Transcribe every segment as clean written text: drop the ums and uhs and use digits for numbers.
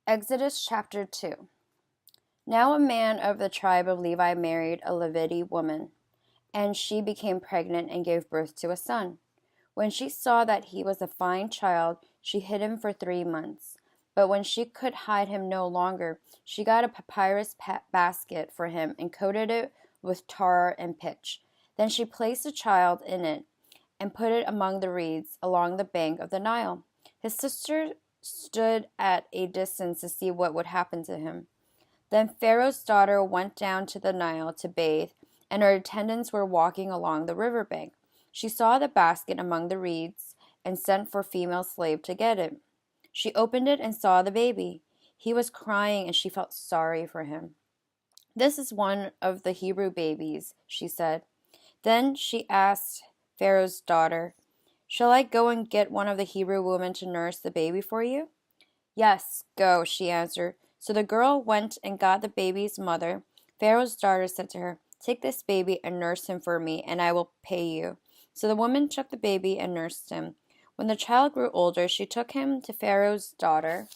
Exodus chapter 2. Now a man of the tribe of Levi married a Levite woman, and she became pregnant and gave birth to a son. When she saw that he was a fine child, she hid him for 3 months. But when she could hide him no longer, she got a papyrus basket for him and coated it with tar and pitch. Then she placed the child in it and put it among the reeds along the bank of the Nile. His sister stood at a distance to see what would happen to him. Then Pharaoh's daughter went down to the Nile to bathe, and her attendants were walking along the river bank. She saw the basket among the reeds and sent for a female slave to get it. She opened it and saw the baby. He was crying, and she felt sorry for him. "This is one of the Hebrew babies," she said. Then she asked Pharaoh's daughter, "Shall I go and get one of the Hebrew women to nurse the baby for you?" "Yes, go," she answered. So the girl went and got the baby's mother. Pharaoh's daughter said to her, "Take this baby and nurse him for me, and I will pay you." So the woman took the baby and nursed him. When the child grew older, she took him to Pharaoh's daughter,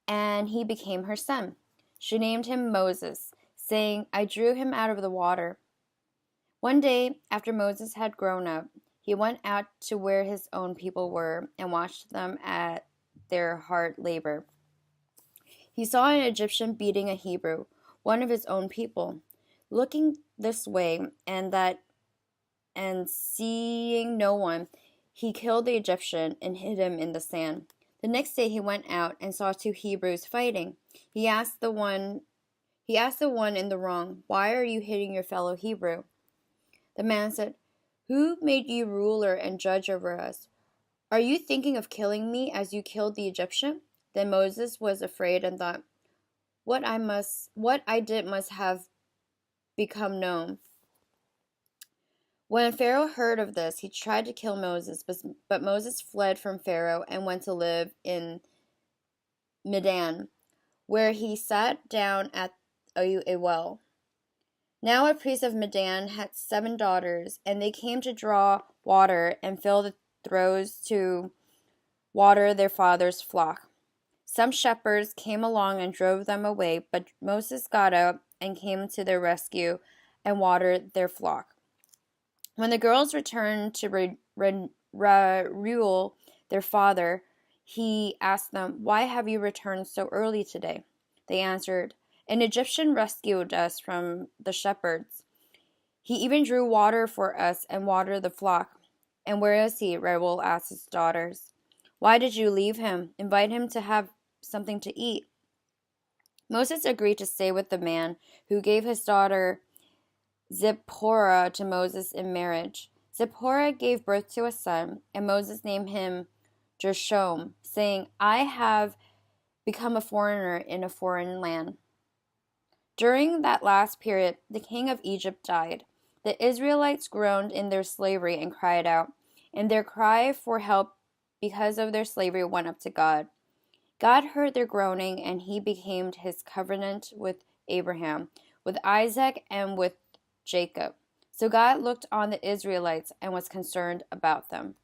and he became her son. She named him Moses, saying, "I drew him out of the water." One day, after Moses had grown up, he went out to where his own people were and watched them at their hard labor. He saw an Egyptian beating a Hebrew, one of his own people. Looking this way and that, and seeing no one, he killed the Egyptian and hid him in the sand. The next day he went out and saw two Hebrews fighting. He asked the one in the wrong, "Why are you hitting your fellow Hebrew?" The man said, "Who made you ruler and judge over us? Are you thinking of killing me as you killed the Egyptian?" Then Moses was afraid and thought, what I did must have become known. When Pharaoh heard of this, he tried to kill Moses, but Moses fled from Pharaoh and went to live in Midian, where he sat down at a well. Now a priest of Midian had 7 daughters, and they came to draw water and fill the troughs to water their father's flock. Some shepherds came along and drove them away, but Moses got up and came to their rescue and watered their flock. When the girls returned to Reuel, their father, he asked them, "Why have you returned so early today?" They answered, "An Egyptian rescued us from the shepherds. He even drew water for us and watered the flock." "And where is he?" Reuel asked his daughters. "Why did you leave him? Invite him to have something to eat." Moses agreed to stay with the man who gave his daughter Zipporah to Moses in marriage. Zipporah gave birth to a son, and Moses named him Gershom, saying, "I have become a foreigner in a foreign land." During that last period, the king of Egypt died. The Israelites groaned in their slavery and cried out, and their cry for help because of their slavery went up to God. God heard their groaning, and he became his covenant with Abraham, with Isaac, and with Jacob. So God looked on the Israelites and was concerned about them.